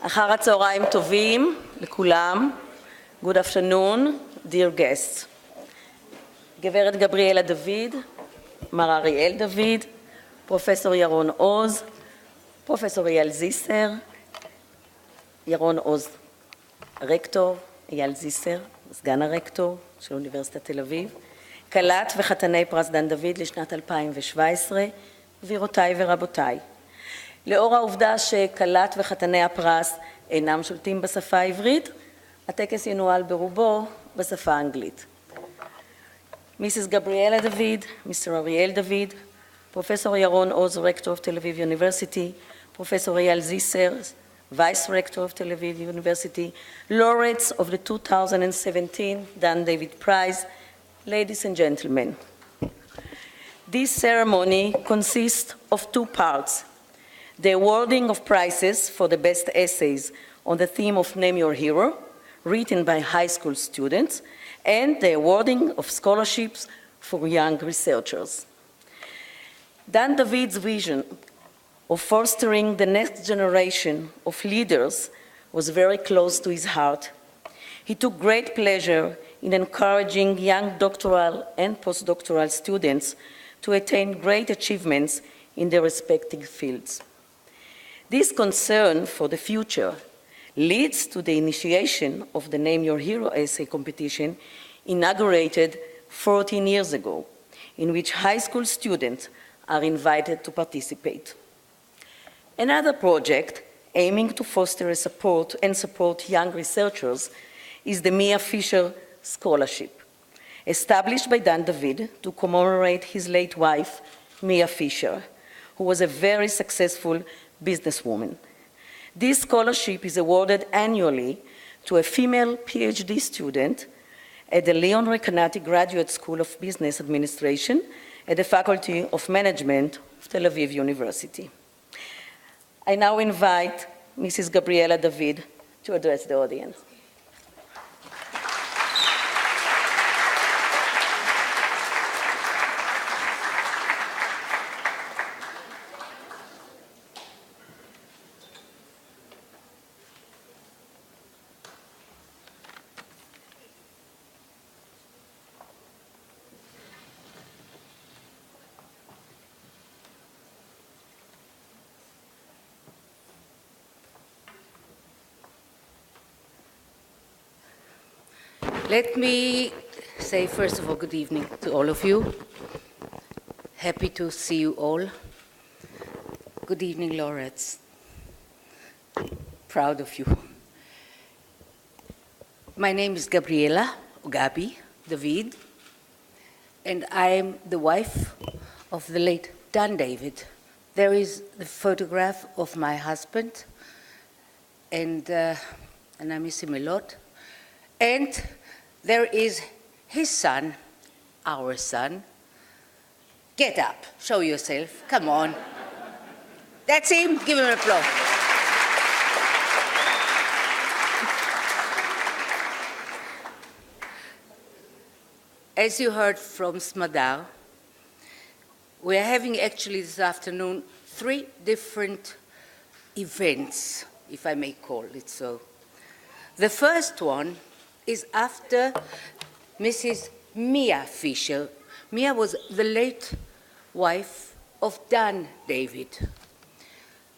אחר הצהריים טובים לכולם. Good afternoon, dear guests. גברת גבריאלה דוד, מר אריאל דוד, פרופסור ירון עוז, פרופסור אייל זיסר, ירון עוז רקטור, אייל זיסר, סגן הרקטור של אוניברסיטת תל אביב, קלט וחתני פרס דן דוד לשנת 2017, גבירותיי ורבותיי. לאור העובדה שקלט וחתני הפרס אינם שולטים בשפה העברית, הטקס ינוהל ברובו בשפה האנגלית. מיסיס גבריאלה דוד, מיסטר אריאל דוד, פרופסור ירון עוז, רקטור of Tel Aviv University, פרופסור אייל זיסר, Vice Rector of Tel Aviv University, laureates of the 2017 Dan David Prize, ladies and gentlemen. This ceremony consists of two parts: the awarding of prizes for the best essays on the theme of Name Your Hero, written by high school students, and the awarding of scholarships for young researchers. Dan David's vision of fostering the next generation of leaders was very close to his heart. He took great pleasure in encouraging young doctoral and postdoctoral students to attain great achievements in their respective fields. This concern for the future leads to the initiation of the Name Your Hero essay competition inaugurated 14 years ago, in which high school students are invited to participate. Another project aiming to foster support young researchers is the Mia Fisher Scholarship, established by Dan David to commemorate his late wife, Mia Fisher, who was a very successful businesswoman. This scholarship is awarded annually to a female PhD student at the Leon Recanati Graduate School of Business Administration at the Faculty of Management of Tel Aviv University. I now invite Mrs. Gabriela David to address the audience. Let me say, first of all, good evening to all of you. Happy to see you all. Good evening, laureates. Proud of you. My name is Gabriela, or Gabi David, and I am the wife of the late Dan David. There is the photograph of my husband, and I miss him a lot. And there is his son, our son. Get up, show yourself, come on. That's him, give him an applause. As you heard from Smadar, we are having actually this afternoon 3 different events, if I may call it so. The first one is after Mrs. Mia Fisher. Mia was the late wife of Dan David.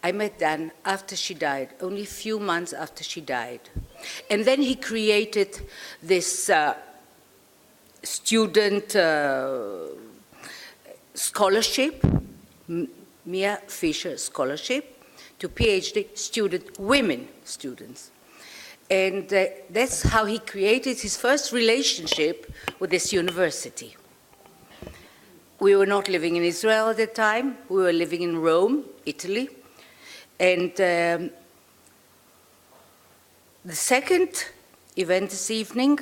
I met Dan after she died, only a few months after she died. And then he created this student scholarship, Mia Fisher Scholarship, to PhD women students. And that's how he created his first relationship with this university. We were not living in Israel at the time. We were living in Rome, Italy. And the second event this evening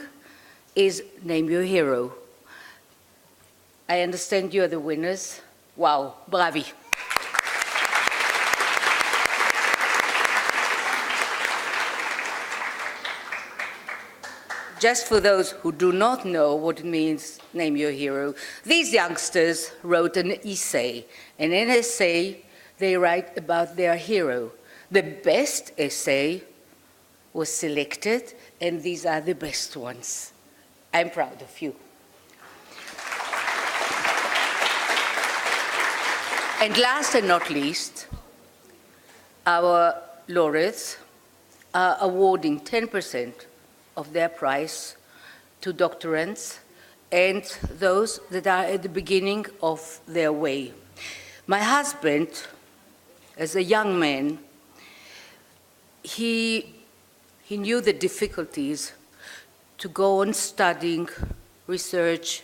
is Name Your Hero. I understand you are the winners. Wow, bravi. Just for those who do not know what it means, Name Your Hero, these youngsters wrote an essay. And in an essay, they write about their hero. The best essay was selected, and these are the best ones. I'm proud of you. And last and not least, our laureates are awarding 10% of their prize to doctorants and those that are at the beginning of their way. My husband, as a young man, he knew the difficulties to go on studying, research,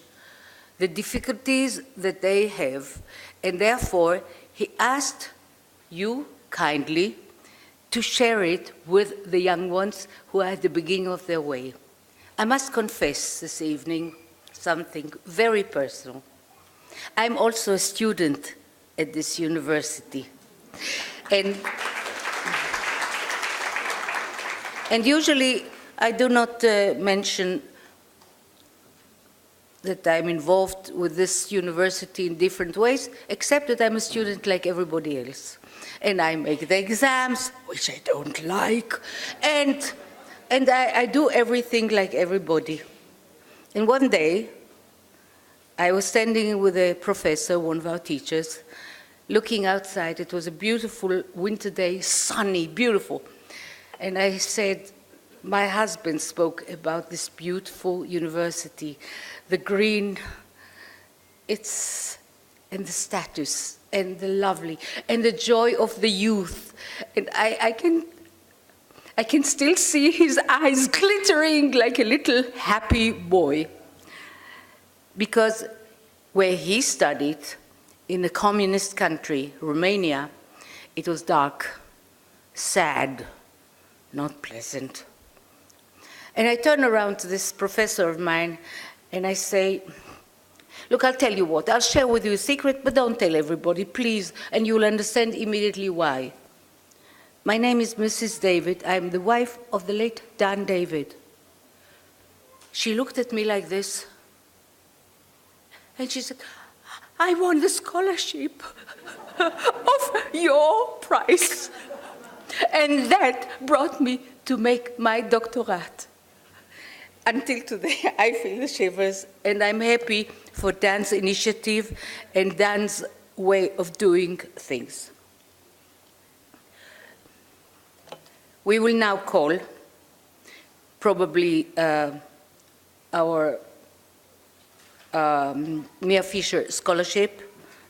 the difficulties that they have, and therefore he asked you kindly to share it with the young ones who are at the beginning of their way. I must confess this evening something very personal. I'm also a student at this university. And usually I do not mention that I'm involved with this university in different ways, except that I'm a student like everybody else. And I make the exams, which I don't like, and I do everything like everybody. And one day, I was standing with a professor, one of our teachers, looking outside. It was a beautiful winter day, sunny, beautiful. And I said, my husband spoke about this beautiful university, the green, and the status, and the lovely, and the joy of the youth. And I can still see his eyes glittering like a little happy boy. Because where he studied, in a communist country, Romania, it was dark, sad, not pleasant. And I turn around to this professor of mine and I say, look, I'll tell you what, I'll share with you a secret, but don't tell everybody, please, and you'll understand immediately why. My name is Mrs. David. I'm the wife of the late Dan David. She looked at me like this, and she said, I won the scholarship of your prize. And that brought me to make my doctorate. Until today, I feel the shivers, and I'm happy for Dan's initiative and Dan's way of doing things. We will now call probably our Mia Fisher Scholarship.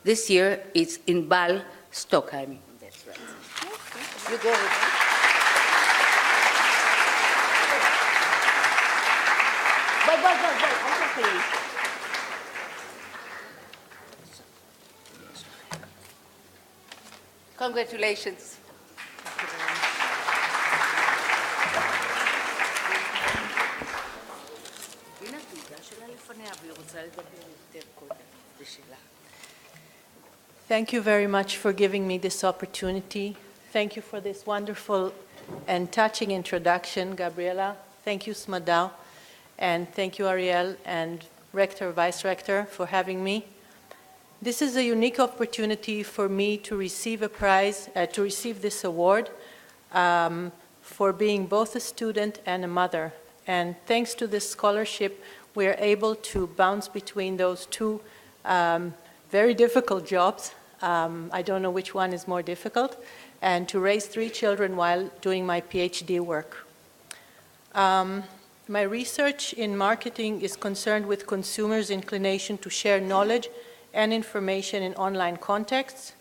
This year it's in Ball, Stockholm. That's right. You go with that. Congratulations. Thank you very much for giving me this opportunity. Thank you for this wonderful and touching introduction, Gabriela. Thank you, Smadar. And thank you, Ariel and Rector, Vice Rector, for having me. This is a unique opportunity for me to receive a prize, to receive this award for being both a student and a mother. And thanks to this scholarship, we are able to bounce between those two very difficult jobs. I don't know which one is more difficult, and to raise 3 children while doing my PhD work. My research in marketing is concerned with consumers' inclination to share knowledge and information in online contexts.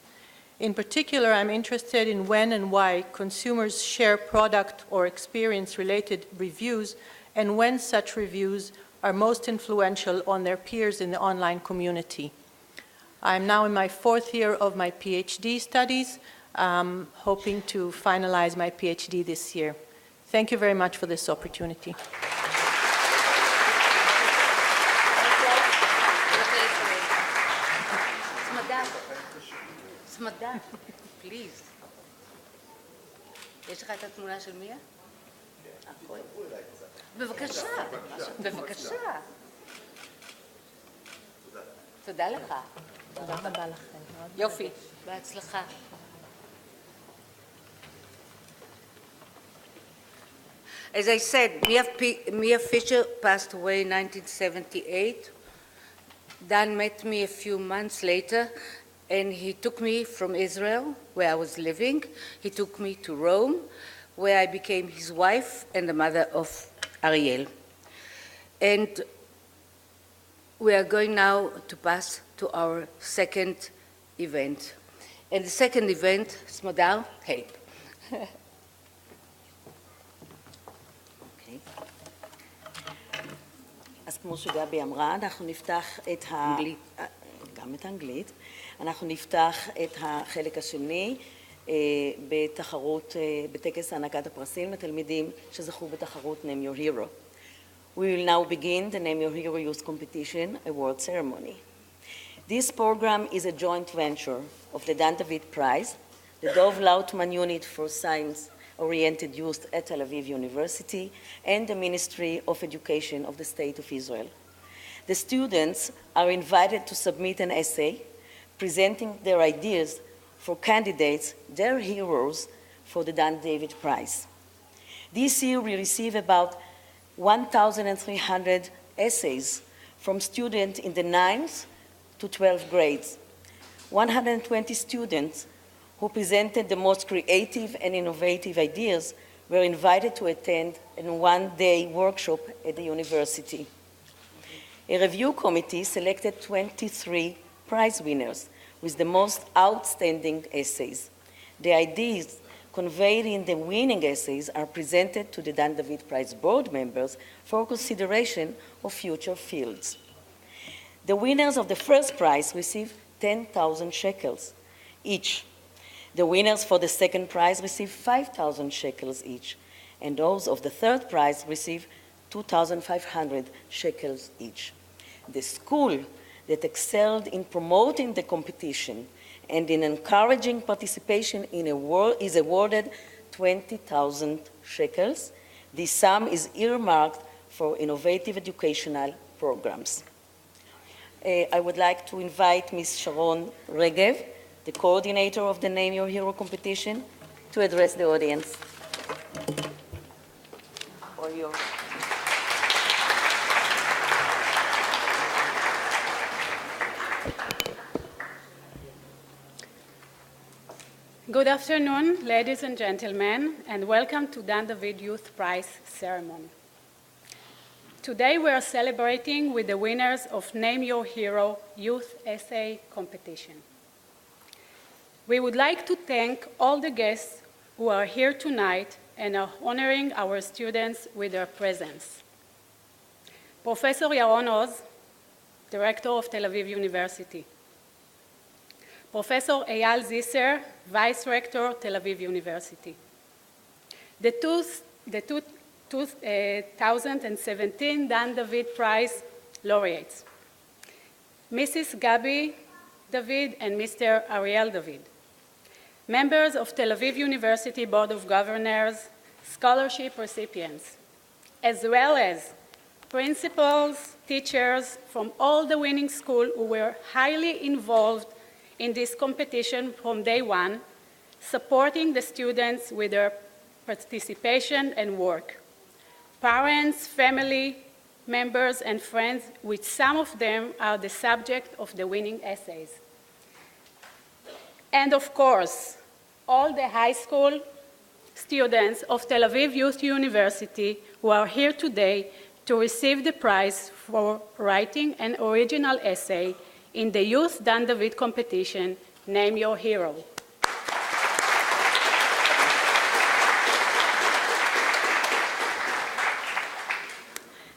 In particular, I'm interested in when and why consumers share product or experience-related reviews and when such reviews are most influential on their peers in the online community. I'm now in my 4th year of my PhD studies, hoping to finalize my PhD this year. Thank you very much for this opportunity. סמדר, פליז. יש לך את התמונה של מיה? בבקשה, בבקשה. תודה לך. תודה רבה לכם. יופי, בהצלחה. As I said, Mia Fisher passed away in 1978. Dan met me a few months later, and he took me from Israel, where I was living. He took me to Rome, where I became his wife and the mother of Ariel. And we are going now to pass to our second event. And the second event, Smadar, help. אז כמו שגבי אמרה, אנחנו נפתח את אנגלית. גם את האנגלית. אנחנו נפתח את החלק השני בתחרות, בטקס הענקת הפרסים לתלמידים שזכו בתחרות Name Your Hero. We will now begin the Name Your Hero Youth Competition award ceremony. This program is a joint venture of the Dan David Prize, the Dov Lautman Unit for Science-Oriented Youth at Tel Aviv University, and the Ministry of Education of the State of Israel. The students are invited to submit an essay presenting their ideas for candidates, their heroes, for the Dan David Prize. This year we receive about 1,300 essays from students in the 9th to 12th grades. 120 students who presented the most creative and innovative ideas were invited to attend a one-day workshop at the university. A review committee selected 23 prize winners with the most outstanding essays. The ideas conveyed in the winning essays are presented to the Dan David Prize board members for consideration of future fields. The winners of the first prize receive 10,000 shekels each. The winners for the second prize receive 5,000 shekels each, and those of the third prize receive 2,500 shekels each. The school that excelled in promoting the competition and in encouraging participation is awarded 20,000 shekels. This sum is earmarked for innovative educational programs. I would like to invite Ms. Sharon Regev, the coordinator of the Name Your Hero competition, to address the audience. All yours. Good afternoon, ladies and gentlemen, and welcome to Dan David Youth Prize ceremony. Today we are celebrating with the winners of Name Your Hero Youth Essay Competition. We would like to thank all the guests who are here tonight and are honoring our students with their presence. Professor Yaron Oz, Director of Tel Aviv University. Professor Eyal Zisser, Vice Rector, Tel Aviv University. The 2017 Dan David Prize laureates, Mrs. Gabi David and Mr. Ariel David. Members of Tel Aviv University Board of Governors, scholarship recipients, as well as principals, teachers from all the winning schools who were highly involved in this competition from day one, supporting the students with their participation and work. Parents, family members, and friends, which some of them are the subject of the winning essays. And of course, all the high school students of Tel Aviv Youth University who are here today to receive the prize for writing an original essay in the Youth Dan David competition, Name Your Hero.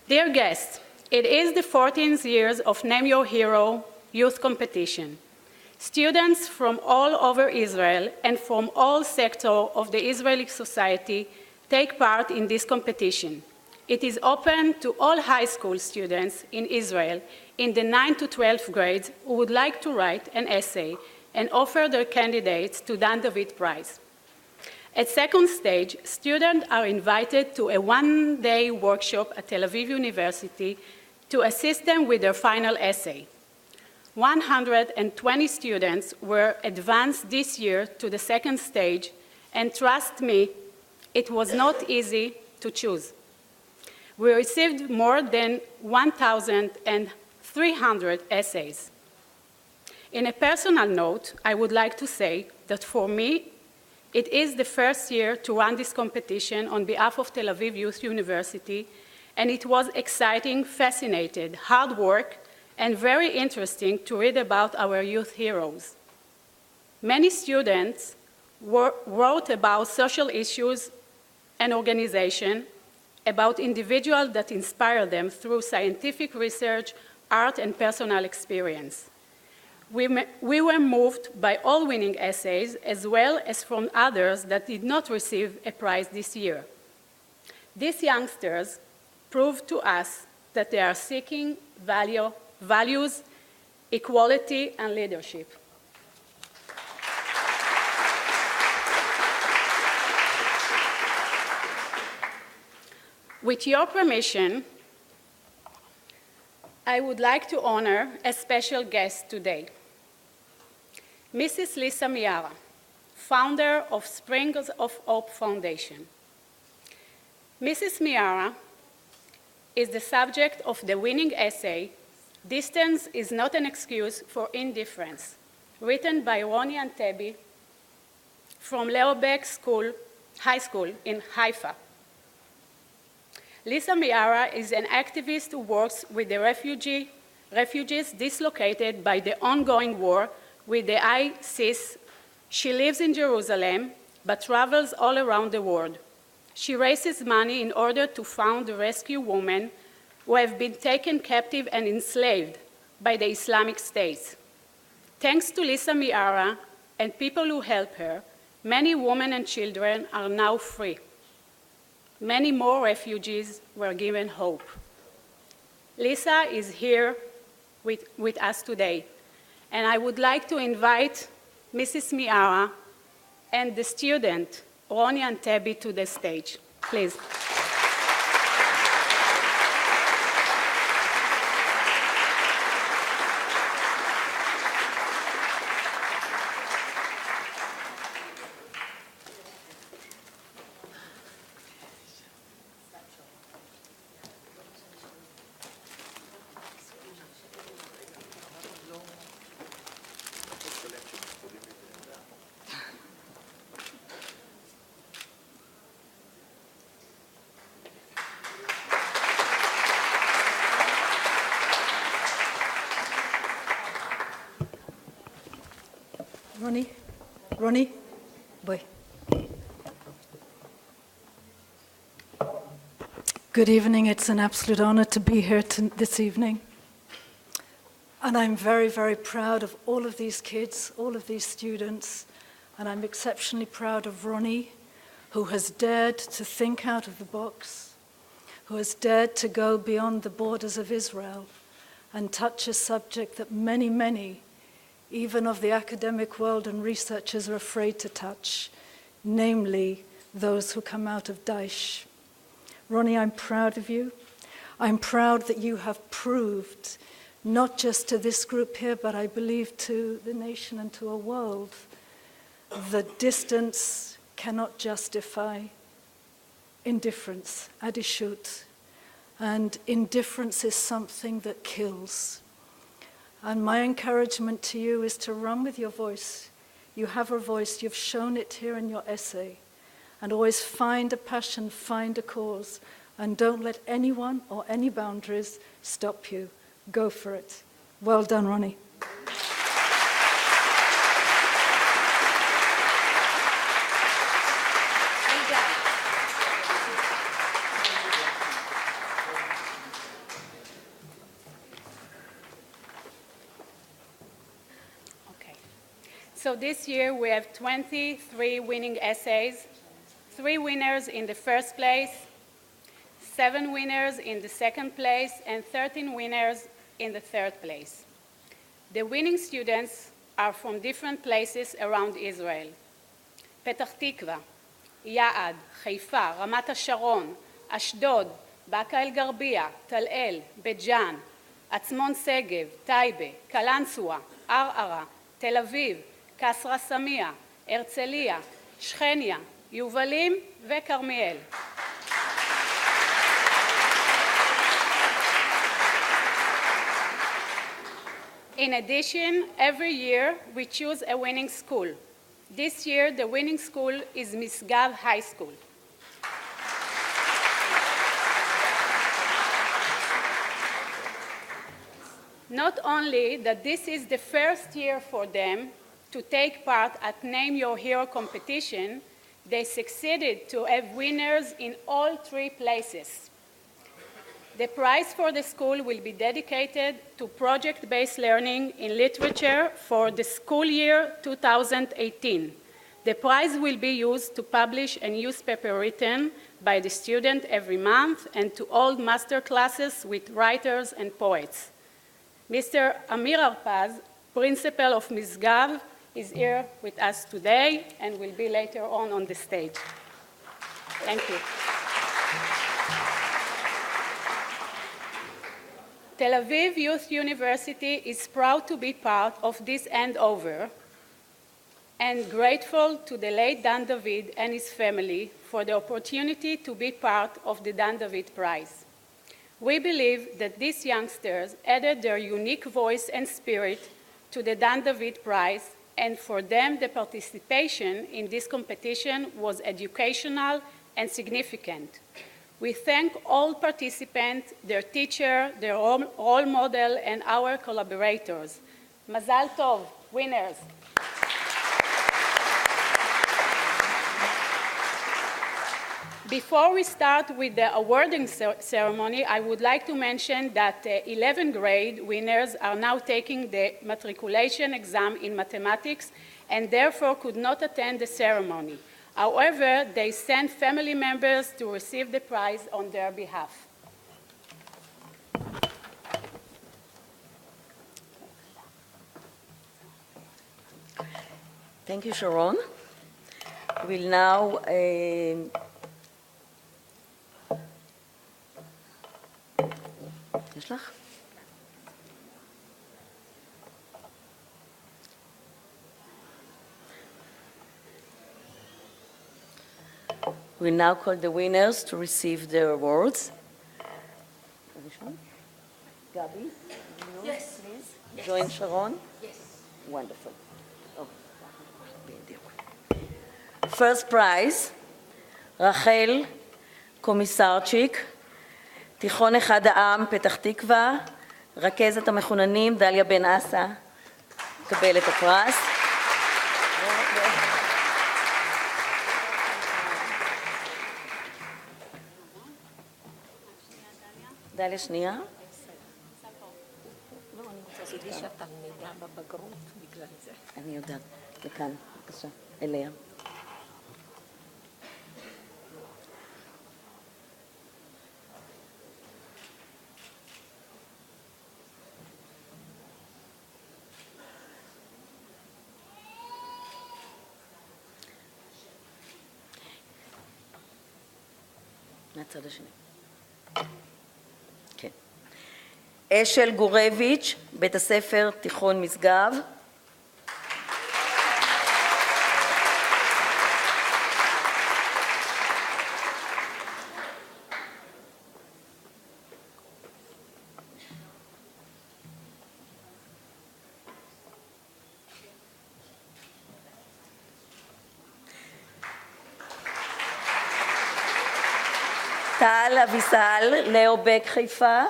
Dear guests, it is the 14th year of Name Your Hero Youth Competition. Students from all over Israel and from all sectors of the Israeli society take part in this competition. It is open to all high school students in Israel in the 9 to 12 grades who would like to write an essay and offer their candidates to Dan David Prize. At second stage, students are invited to a one-day workshop at Tel Aviv University to assist them with their final essay. 120 students were advanced this year to the second stage, and trust me, it was not easy to choose. We received more than 1,300 essays. In a personal note, I would like to say that for me, it is the first year to run this competition on behalf of Tel Aviv Youth University, and it was exciting, fascinating, hard work, and very interesting to read about our youth heroes. Many students wrote about social issues and organization, about individuals that inspire them through scientific research, art, and personal experience. We were moved by all winning essays, as well as from others that did not receive a prize this year. These youngsters proved to us that they are seeking values, equality, and leadership. With your permission, I would like to honor a special guest today, Mrs. Lisa Miara, founder of Springs of Hope Foundation. Mrs. Miara is the subject of the winning essay, "Distance is Not an Excuse for Indifference," written by Roni Antebi from Leobeck High School in Haifa. Lisa Miara is an activist who works with the refugees dislocated by the ongoing war with the ISIS. She lives in Jerusalem, but travels all around the world. She raises money in order to fund the rescue women who have been taken captive and enslaved by the Islamic State. Thanks to Lisa Miara and people who help her, many women and children are now free. Many more refugees were given hope. Lisa is here with us today, and I would like to invite Mrs. Miara and the student, Roni Antebi, to the stage. Please. Roni, boy. Good evening. It's an absolute honor to be here this evening. And I'm very, very proud of all of these kids, all of these students, and I'm exceptionally proud of Roni, who has dared to think out of the box, who has dared to go beyond the borders of Israel and touch a subject that many, many, even of the academic world and researchers, are afraid to touch, namely those who come out of Daesh. Roni, I'm proud of you. I'm proud that you have proved, not just to this group here, but I believe to the nation and to a world, that distance cannot justify indifference, adishut. And indifference is something that kills. And my encouragement to you is to run with your voice. You have a voice, you've shown it here in your essay. And always find a passion, find a cause, and don't let anyone or any boundaries stop you. Go for it. Well done, Roni. So this year we have 23 winning essays, 3 winners in the first place, 7 winners in the second place, and 13 winners in the third place. The winning students are from different places around Israel. Petah Tikva, Ya'ad, Haifa, Ramat HaSharon, Ashdod, Baka El-Garbia, Tal El, Bet Jan, Atzmon Segev, Taibe, Kalantzua, Ar'ara, Tel Aviv, Kasra Samia, Herzliya, Shchenia, Yuvalim וכרמיאל. In addition, every year we choose a winning school. This year, the winning school is Misgav High School. Not only that this is the first year for them to take part at Name Your Hero competition, they succeeded to have winners in all 3 places. The prize for the school will be dedicated to project-based learning in literature for the school year 2018. The prize will be used to publish a newspaper written by the student every month and to hold master classes with writers and poets. Mr. Amir Arpaz, principal of Misgav, is here with us today and will be later on the stage. Thank you. Tel Aviv Youth University is proud to be part of this handover and grateful to the late Dan David and his family for the opportunity to be part of the Dan David Prize. We believe that these youngsters added their unique voice and spirit to the Dan David Prize, and for them the participation in this competition was educational and significant. We thank all participants, their teacher, their role model, and our collaborators. Mazal Tov, winners. Before we start with the awarding ceremony, I would like to mention that 11th grade winners are now taking the matriculation exam in mathematics and therefore could not attend the ceremony. However, they sent family members to receive the prize on their behalf. Thank you, Sharon. We'll now יש לך? We now call the winners to receive their awards. Gabi? Yes. Please. Yes. Join Sharon? Yes. Wonderful. Oh. First prize, Rachel Komisarczyk, תיכון אחד העם, פתח תקווה, רכזת המחוננים, דליה בן אסה, תקבל את הפרס. דליה שנייה. תגידי שהתלמידה בבגרות בגלל זה. אני יודעת, לכאן, בבקשה, אליה. מהצד השני. כן. אשל גורביץ', בית הספר תיכון משגב. טל אביסל, לאו בק חיפה.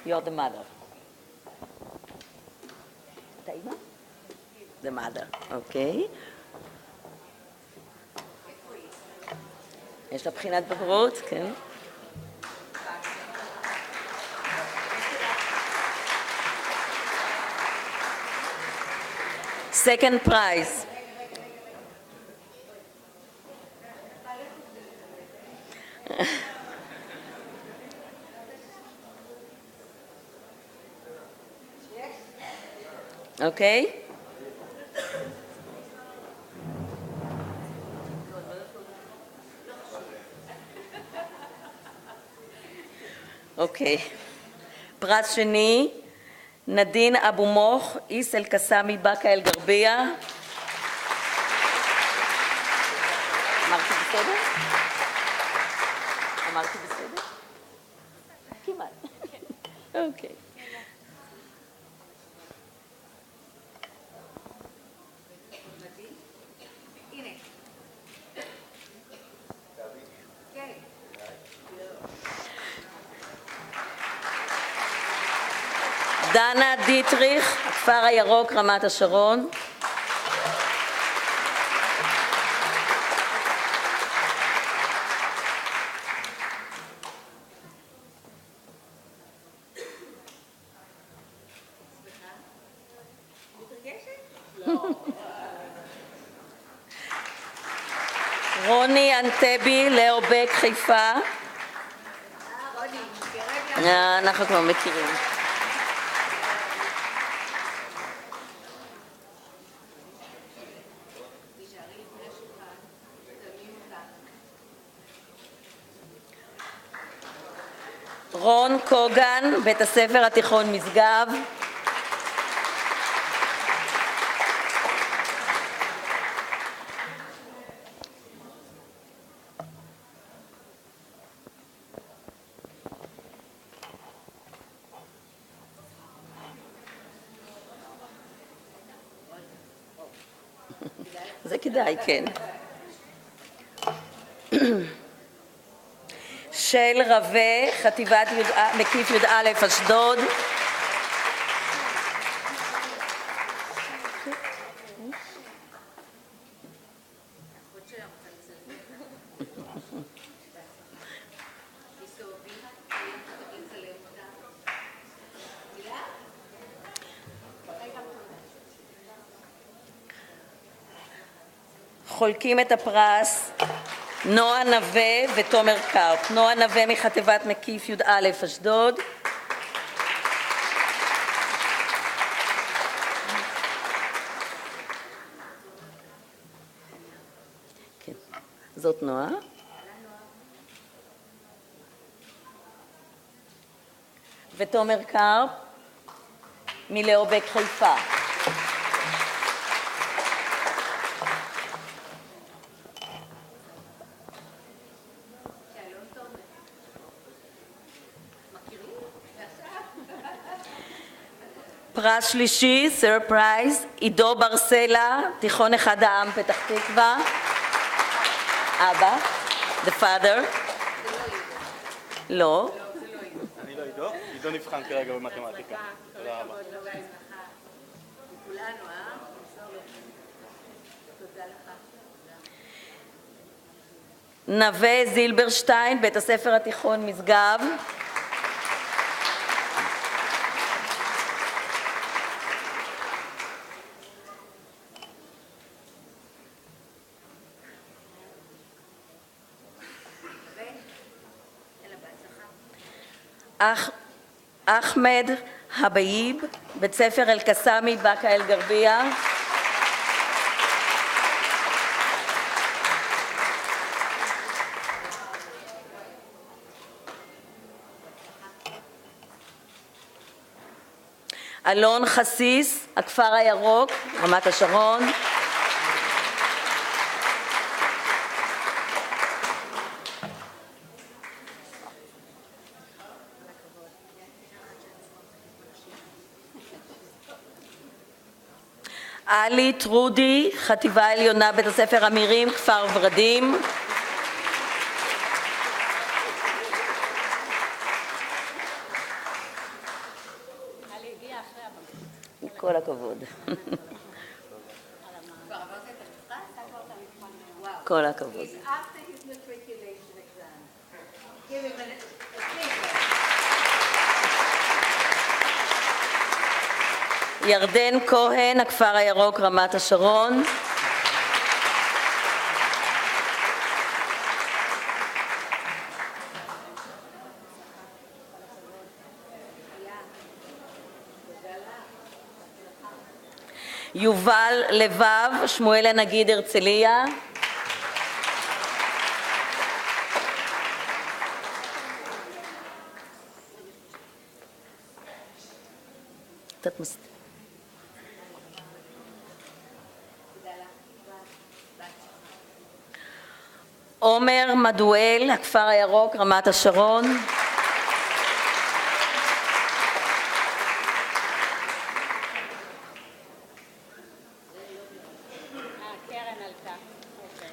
You're the mother. את האמא? The mother, אוקיי. יש לה בחינת בגרות, כן. Second prize. Okay. Okay. פרס שני, נדין אבו מוך, איס אל קסאמי, באקה אל גרבייה. אמרתי בסדר? אמרתי בסדר? כמעט. אוקיי. דנה דיטריך, הכפר הירוק, רמת השרון. רוני אנטבי, לאובק, חיפה. אנחנו כבר מכירים. רון קוגן, בית הספר התיכון משגב. זה כדאי, כן. של רווה, חטיבת מקיף י"א אשדוד. חולקים את הפרס נועה נווה ותומר קרפ. נועה נווה מחטיבת מקיף י"א אשדוד. כן, זאת נועה. ותומר קרפ מלאובק חיפה. פרס שלישי, סרפרייז, עידו ברסלה, תיכון אחד העם, פתח תקווה. אבא, the father. לא. אני לא עידו, עידו נבחן כרגע במתמטיקה. תודה רבה. נווה זילברשטיין, בית הספר התיכון משגב. אחמד הבייב, בית ספר אל-קסאמי, באקה אל-גרבייה. אלון חסיס, הכפר הירוק, רמת השרון. עלי טרודי, חטיבה עליונה, בית הספר אמירים, כפר ורדים. כל הכבוד. כל הכבוד. ירדן כהן, הכפר הירוק, רמת השרון. יובל לבב, שמואל הנגיד, הרצליה. עומר מדואל, הכפר הירוק, רמת השרון.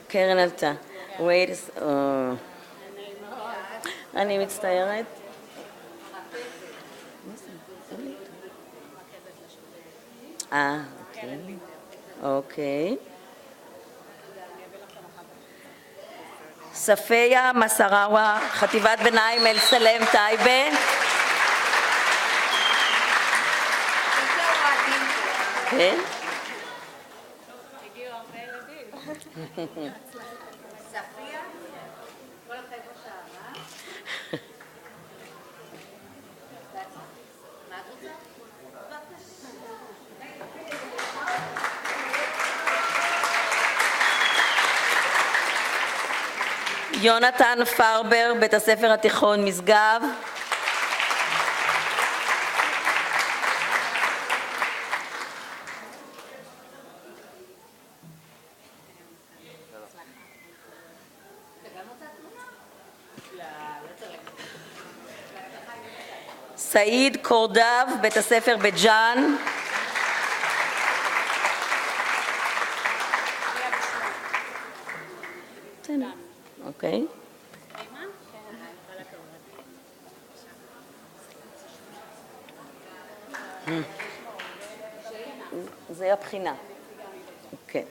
קרן עלתה. wait, אני מצטערת. אוקיי. ספיה מסראווה, חטיבת ביניים אל סלם טייבה. כן? הגיעו הרבה ילדים. ספיה? כל החבר'ה שם, מה את רוצה? יונתן פרבר, בית הספר התיכון משגב. סעיד קורדב, בית הספר בית ג'אן. אוקיי. זה הבחינה. כן.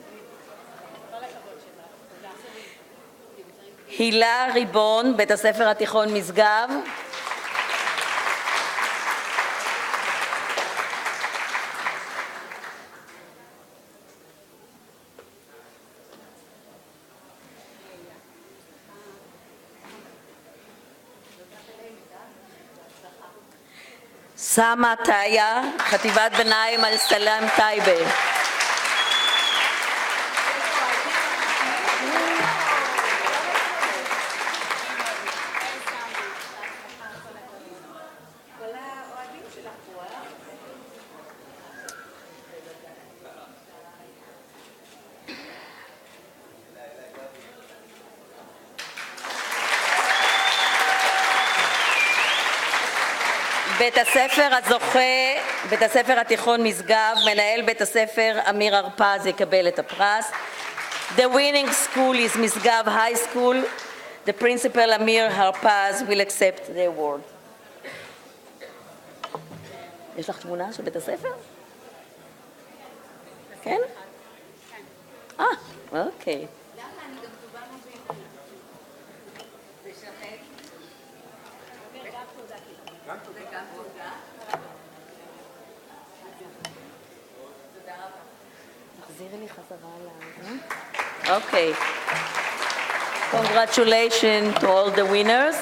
הילה ריבון, בית הספר התיכון משגב. סמה טאיה, חטיבת ביניים על סלם טייבה. בית הספר הזוכה, בית הספר התיכון משגב, מנהל בית הספר אמיר הרפז יקבל את הפרס. The winning school is משגב High School. The principal אמיר הרפז will accept the award. יש לך תמונה של בית הספר? כן? אוקיי. תחזירי לי חזרה ל... אוקיי. Congratulations to all the winners.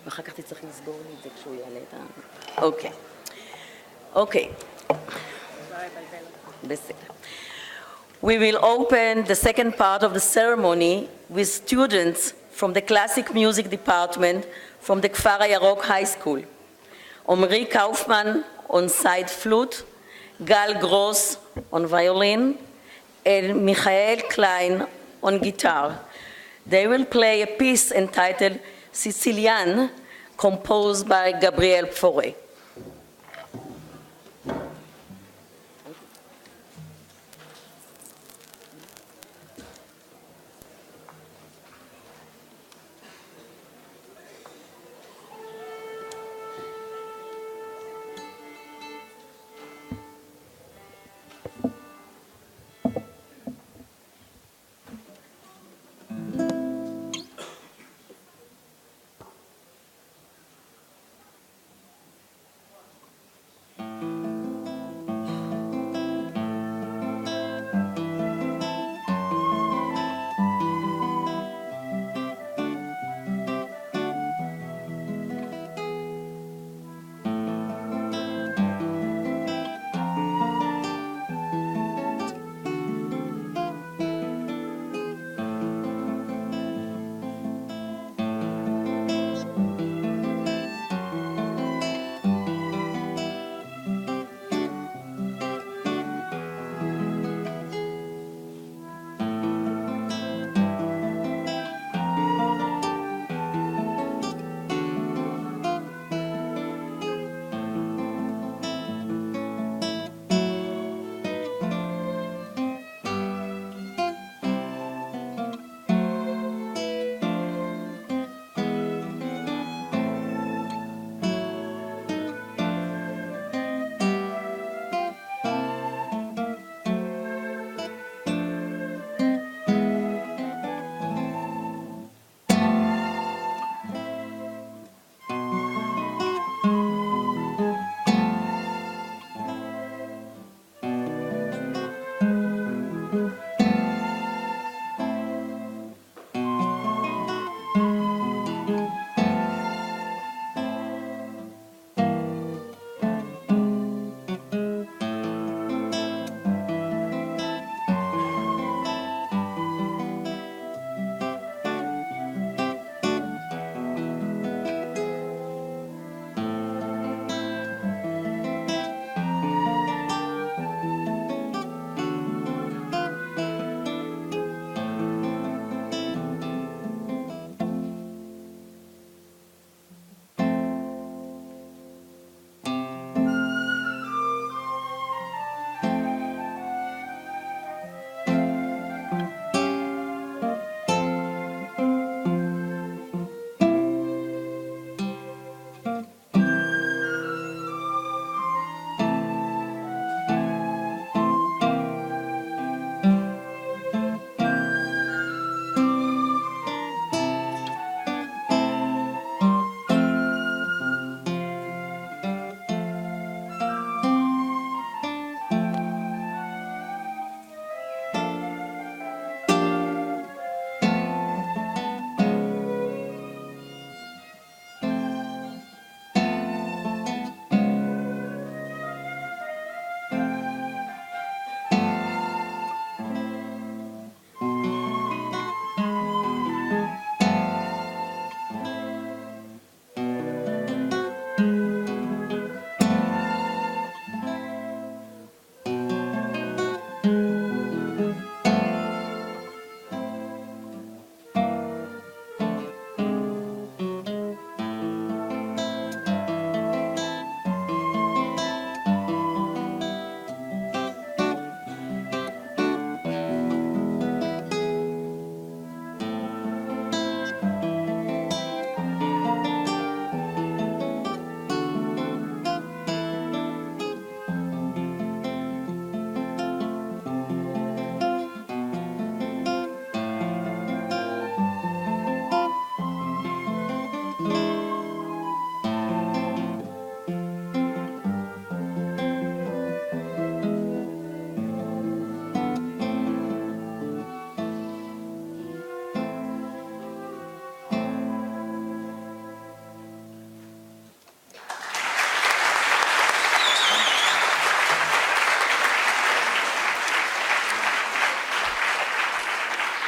ואחר כך תצטרכי לסגור לי את זה כשהוא יעלה את ה... אוקיי. אוקיי. בסדר. We will open the second part of the ceremony with students from the Classic Music Department from the Kfar HaYarok High School. Omri Kaufman on side flute, Gal Gross on violin, and Michael Klein on guitar. They will play a piece entitled Sicilian, composed by Gabriel Fauré.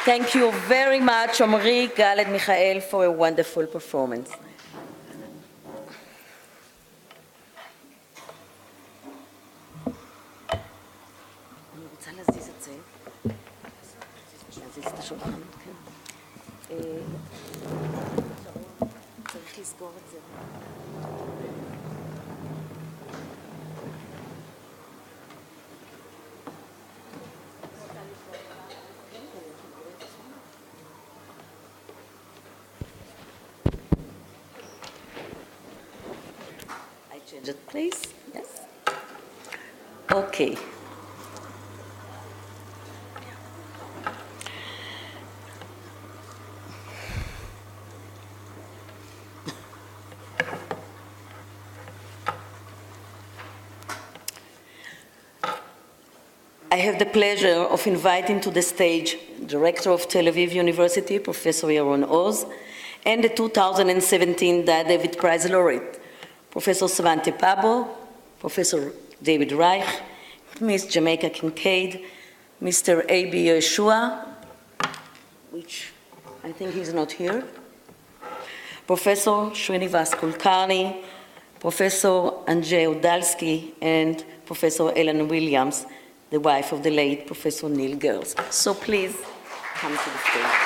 Thank you very much, Omri, Gal, and Michael, for a wonderful performance. אני רוצה להזיז את זה. להזיז את השולחן, כן. צריך לסגור את זה. Change it, please. Yes. Okay. I have the pleasure of inviting to the stage Director of Tel Aviv University, Professor Yaron Oz, and the 2017 David Prize Laureate, Professor Svante Pabo, Professor David Reich, Ms. Jamaica Kincaid, Mr. A.B. Yeshua, which I think he's not here, Professor Srinivas Kulkarni, Professor Andrzej Udalski, and Professor Ellen Williams, the wife of the late Professor Neil Girls. So please come to the stage.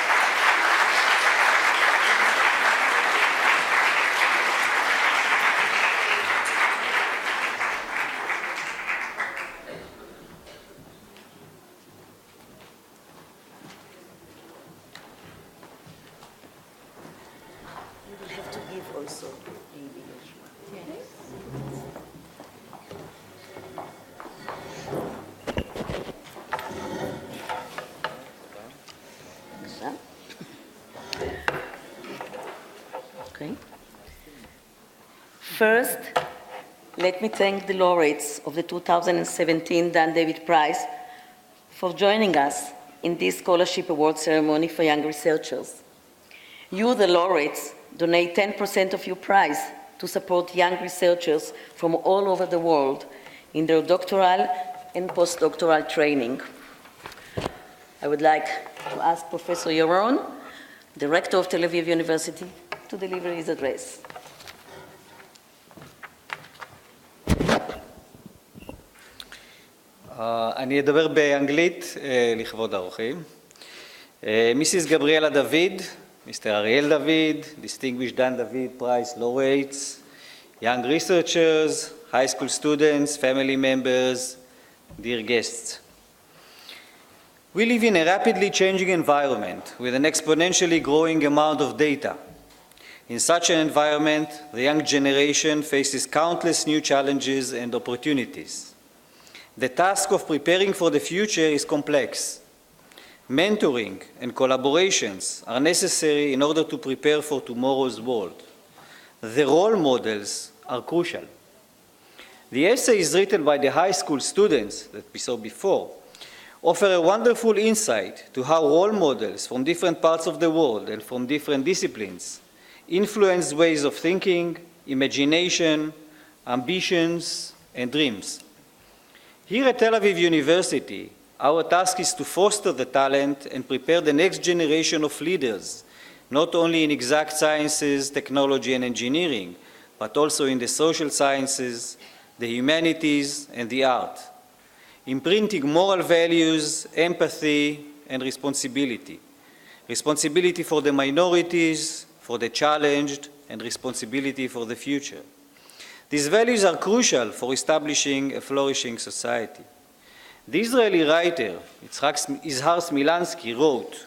Okay. First, let me thank the laureates of the 2017 Dan David Prize for joining us in this scholarship award ceremony for young researchers. You, the laureates, donate 10% of your prize to support young researchers from all over the world in their doctoral and postdoctoral training. I would like to ask Professor Yaron, Director of Tel Aviv University, to deliver his address. אני אדבר באנגלית לכבוד האורחים. Mrs. Gabriela David, Mr. Ariel David, Distinguished Dan David Prize Laureates, young researchers, high school students, family members, dear guests. We live in a rapidly changing environment with an exponentially growing amount of data. In such an environment, the young generation faces countless new challenges and opportunities. The task of preparing for the future is complex. Mentoring and collaborations are necessary in order to prepare for tomorrow's world. The role models are crucial. The essays written by the high school students that we saw before offer a wonderful insight to how role models from different parts of the world and from different disciplines influence ways of thinking, imagination, ambitions, and dreams. Here at Tel Aviv University, our task is to foster the talent and prepare the next generation of leaders, not only in exact sciences, technology, and engineering, but also in the social sciences, the humanities, and the art, imprinting moral values, empathy, and responsibility. Responsibility for the minorities, for the challenged, and responsibility for the future. These values are crucial for establishing a flourishing society. The Israeli writer, Izhar Smilansky, wrote,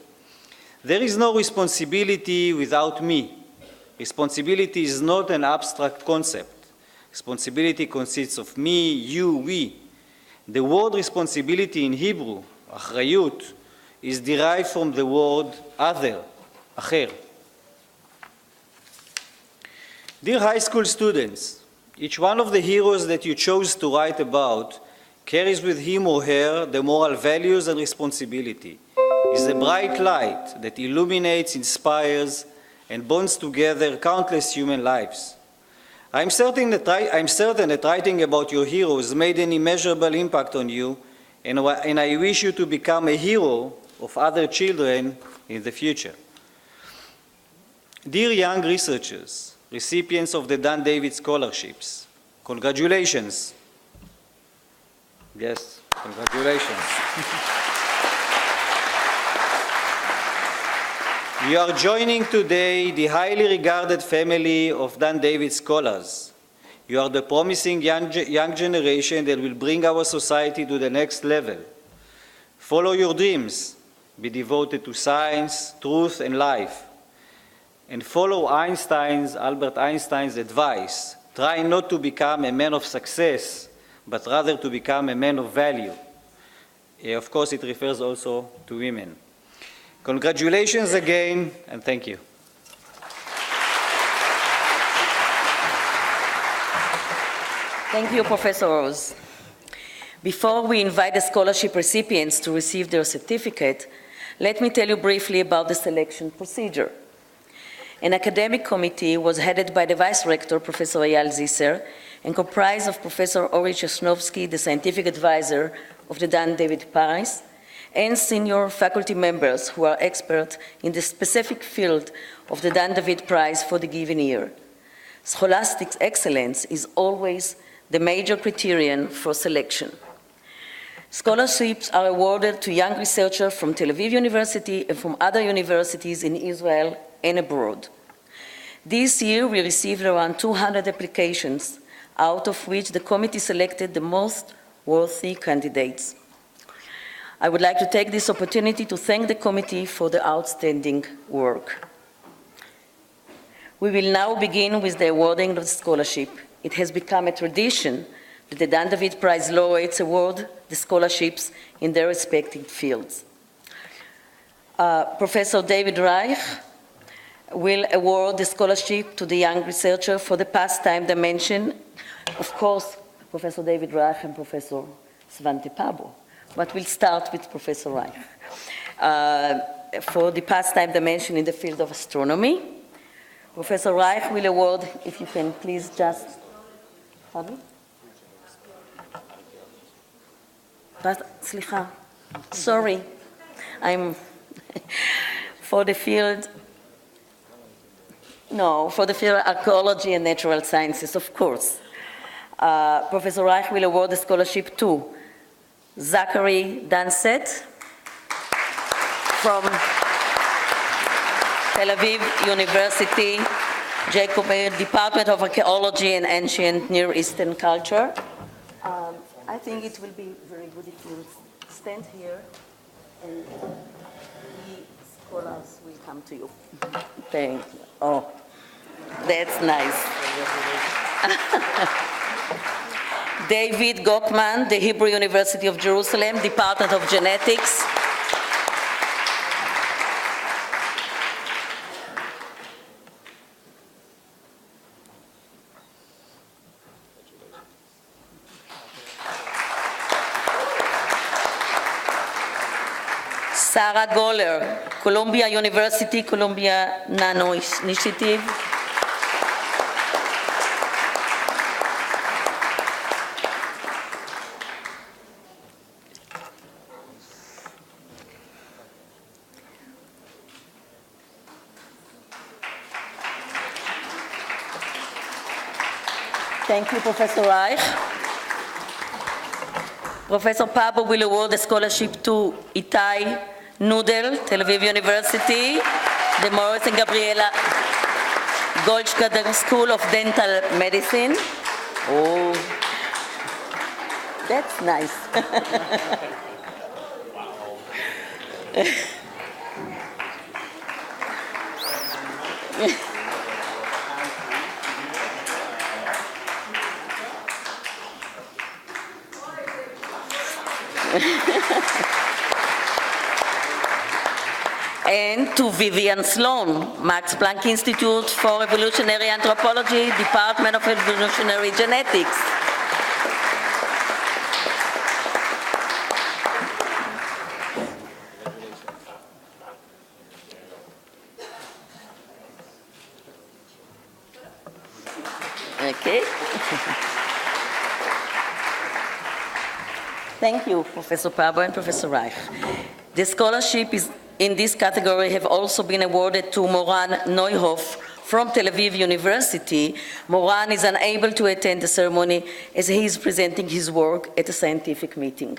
"There is no responsibility without me. Responsibility is not an abstract concept. Responsibility consists of me, you, we. The word responsibility in Hebrew, achrayut, is derived from the word other, acher." Dear high school students, each one of the heroes that you chose to write about carries with him or her the moral values and responsibility. Is a bright light that illuminates, inspires, and bonds together countless human lives. I'm certain that writing about your heroes made an immeasurable impact on you, and I wish you to become a hero of other children in the future. Dear young researchers, recipients of the Dan David Scholarships, congratulations. Yes, congratulations. You are joining today the highly regarded family of Dan David Scholars. You are the promising young generation that will bring our society to the next level. Follow your dreams. Be devoted to science, truth, and life. And follow Albert Einstein's advice. Try not to become a man of success, but rather to become a man of value. Of course, it refers also to women. Congratulations again, and thank you. Thank you, Professor Rose. Before we invite the scholarship recipients to receive their certificate, let me tell you briefly about the selection procedure. An academic committee was headed by the Vice Rector, Professor Eyal Zisser, and comprised of Professor Ori Chesnovsky, the scientific advisor of the Dan David Prize, and senior faculty members who are experts in the specific field of the Dan David Prize for the given year. Scholastic excellence is always the major criterion for selection. Scholarships are awarded to young researchers from Tel Aviv University and from other universities in Israel and abroad. This year, we received around 200 applications, out of which the committee selected the most worthy candidates. I would like to take this opportunity to thank the committee for the outstanding work. We will now begin with the awarding of the scholarship. It has become a tradition that the Dan David Prize laureates award the scholarships in their respective fields. Professor David Reich will award the scholarship to the young researcher for the pastime dimension. Of course, Professor David Reich and Professor Svante Pabo. But we'll start with Professor Reich. For the pastime dimension in the field of astronomy, Professor Reich will award, if you can please just, pardon? But, slicha, sorry, I'm, for the field, no, for the field of archaeology and natural sciences, of course. Professor Reich will award the scholarship to Zachary Danset from Tel Aviv University, Jacob Meir, Department of Archaeology and Ancient Near Eastern Culture. I think it will be very good if you stand here and the scholars will come to you. Thank you. Oh, that's nice. David Gockman, the Hebrew University of Jerusalem, Department of Genetics. Sarah Goller, Columbia University, Columbia Nano Initiative. Thank you, Professor Reich. Professor Pabo will award the scholarship to Itai Nudel, Tel Aviv University, the Morris and Gabriela Goldschkader School of Dental Medicine. Oh, that's nice. And to Vivian Sloan, Max Planck Institute for Evolutionary Anthropology, Department of Evolutionary Genetics. Okay. Thank you, Professor Pabo and Professor Reich. The scholarship in this category have also been awarded to Moran Neuhoff from Tel Aviv University. Moran is unable to attend the ceremony as he is presenting his work at a scientific meeting.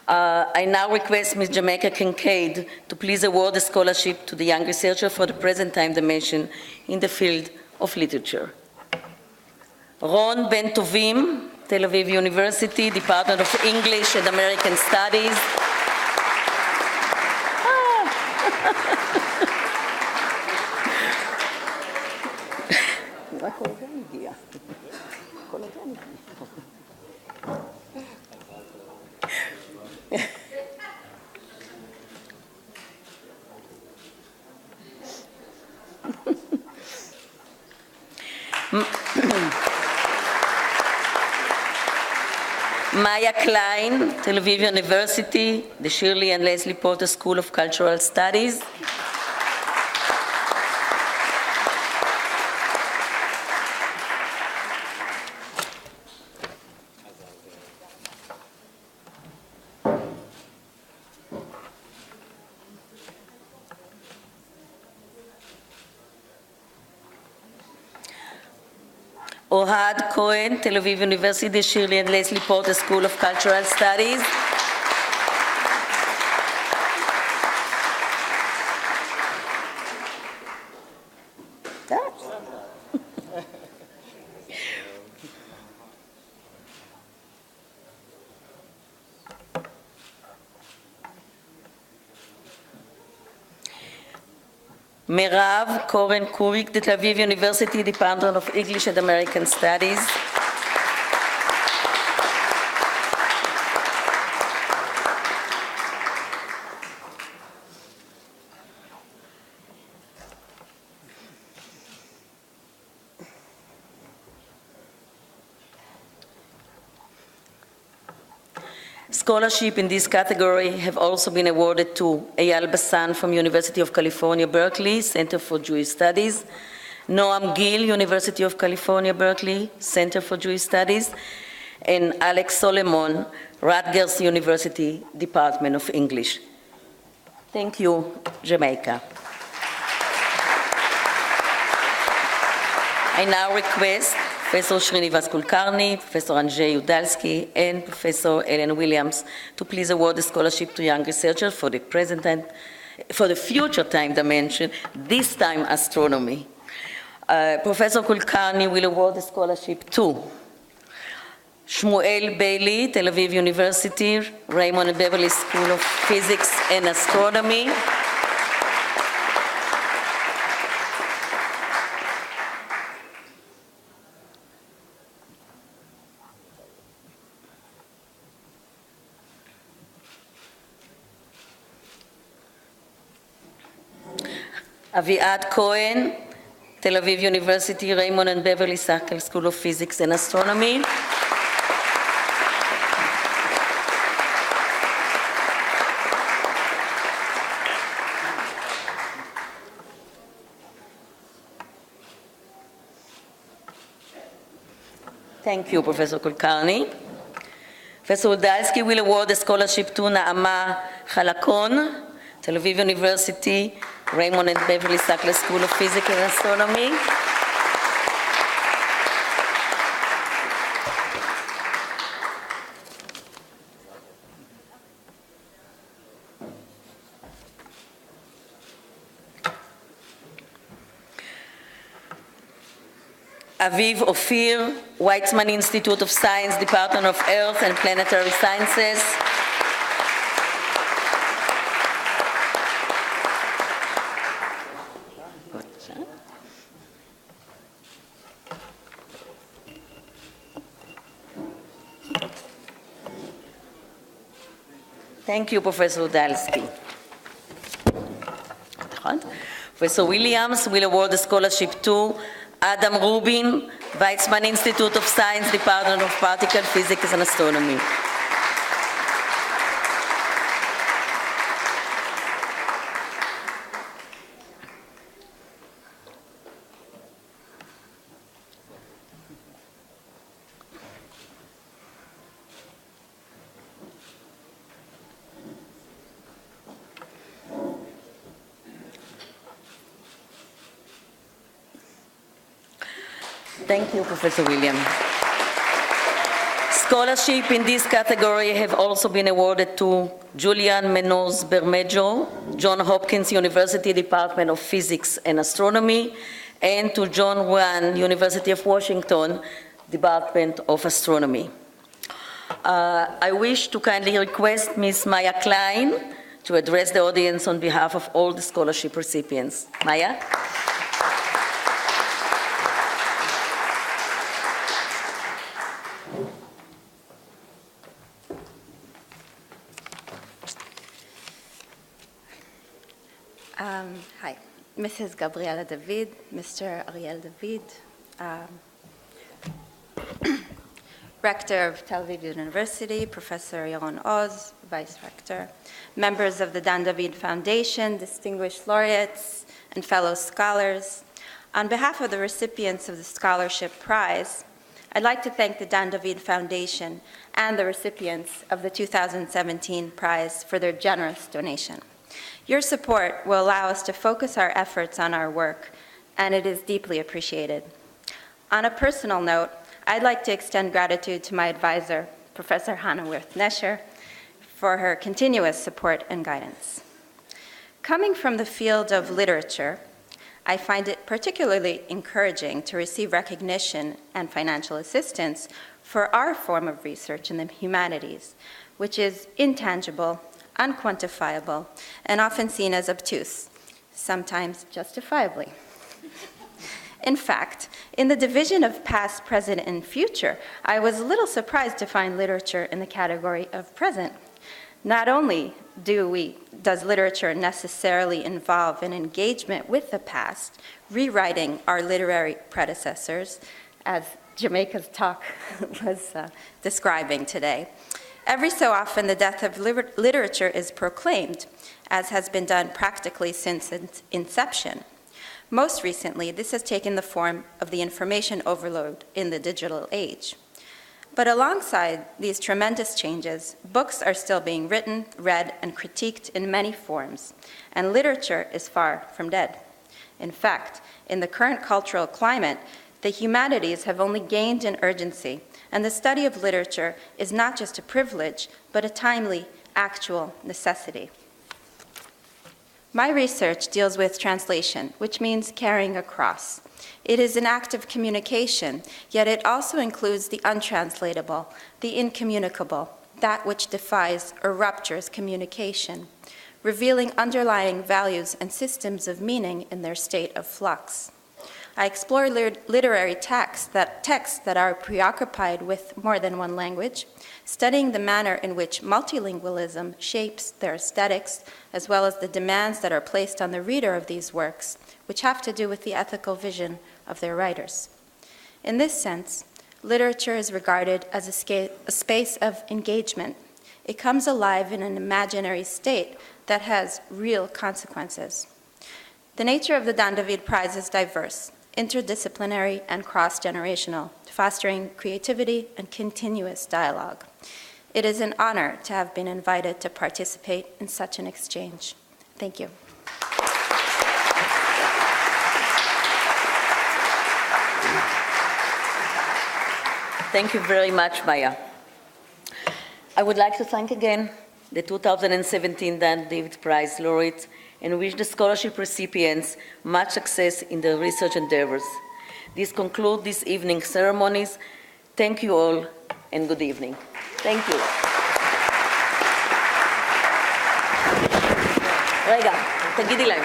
I now request Ms. Jamaica Kincaid to please award the scholarship to the young researcher for the present time dimension in the field of literature. Ron Ben Tovim, Tel Aviv University, Department of English and American Studies. Maya Klein, Tel Aviv University, the Shirley and Leslie Porter School of Cultural Studies. Ohad Cohen, Tel Aviv University, Shirley and Leslie Porter School of Cultural Studies. Merav Koren Kurik, the Tel Aviv University, Department of English and American Studies. Scholarship in this category have also been awarded to Eyal Bassan from University of California, Berkeley, Center for Jewish Studies, Noam Gil, University of California, Berkeley, Center for Jewish Studies, and Alex Solomon, Rutgers University, Department of English. Thank you, Jamaica. I now request Professor Srinivas Kulkarni, Professor Andrzej Udalski, and Professor Ellen Williams to please award the scholarship to young researchers for the present time, for the future time dimension, this time astronomy. Professor Kulkarni will award the scholarship to Shmuel Bailey, Tel Aviv University, Raymond and Beverly School of Physics and Astronomy. Aviad Cohen, Tel Aviv University, Raymond and Beverly Sackler School of Physics and Astronomy. Thank you, Professor Kulkarni. Professor Udalski will award the scholarship to Naama Chalakon, Tel Aviv University, Raymond and Beverly Sackler School of Physics and Astronomy. Aviv Ofir, Weizmann Institute of Science, Department of Earth and Planetary Sciences. Thank you, Professor Udalski. Professor Williams will award the scholarship to Adam Rubin, Weizmann Institute of Science, Department of Particle Physics and Astronomy. Thank you, Professor William. Scholarship in this category have also been awarded to Julian Menos Bermejo, Johns Hopkins University Department of Physics and Astronomy, and to John Wayne, University of Washington, Department of Astronomy. I wish to kindly request Ms. Maya Klein to address the audience on behalf of all the scholarship recipients. Maya? Hi, Mrs. Gabriela David, Mr. Ariel David, Rector of Tel Aviv University, Professor Yaron Oz, Vice Rector, members of the Dan David Foundation, distinguished laureates, and fellow scholars. On behalf of the recipients of the Scholarship Prize, I'd like to thank the Dan David Foundation and the recipients of the 2017 prize for their generous donation. Your support will allow us to focus our efforts on our work, and it is deeply appreciated. On a personal note, I'd like to extend gratitude to my advisor, Professor Hannah Wirth-Nesher, for her continuous support and guidance. Coming from the field of literature, I find it particularly encouraging to receive recognition and financial assistance for our form of research in the humanities, which is intangible, unquantifiable, and often seen as obtuse, sometimes justifiably. In fact, in the division of past, present, and future, I was a little surprised to find literature in the category of present. Not only does literature necessarily involve an engagement with the past, rewriting our literary predecessors, as Jamaica's talk was describing today, every so often the death of literature is proclaimed, as has been done practically since its inception. Most recently, this has taken the form of the information overload in the digital age. But alongside these tremendous changes, books are still being written, read, and critiqued in many forms, and literature is far from dead. In fact, in the current cultural climate, the humanities have only gained in urgency, and the study of literature is not just a privilege, but a timely, actual necessity. My research deals with translation, which means carrying a cross. It is an act of communication, yet it also includes the untranslatable, the incommunicable, that which defies or ruptures communication, revealing underlying values and systems of meaning in their state of flux. I explore literary texts that are preoccupied with more than one language, studying the manner in which multilingualism shapes their aesthetics, as well as the demands that are placed on the reader of these works, which have to do with the ethical vision of their writers. In this sense, literature is regarded as a space of engagement. It comes alive in an imaginary state that has real consequences. The nature of the Dan David Prize is diverse, interdisciplinary, and cross-generational, fostering creativity and continuous dialogue. It is an honor to have been invited to participate in such an exchange. Thank you. Thank you very much, Maya. I would like to thank again the 2017 Dan David Prize laureates and wish the scholarship recipients much success in their research endeavors. This concludes this evening's ceremonies. Thank you all, and good evening. Thank you. רגע, תגידי להם.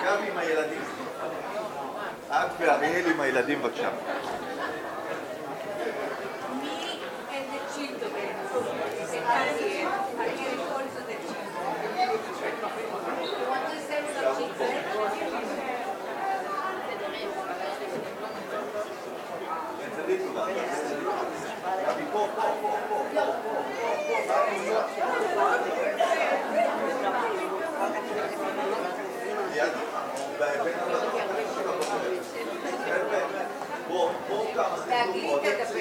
גבי עם הילדים. את ואריאל עם הילדים, בבקשה. בוא כמה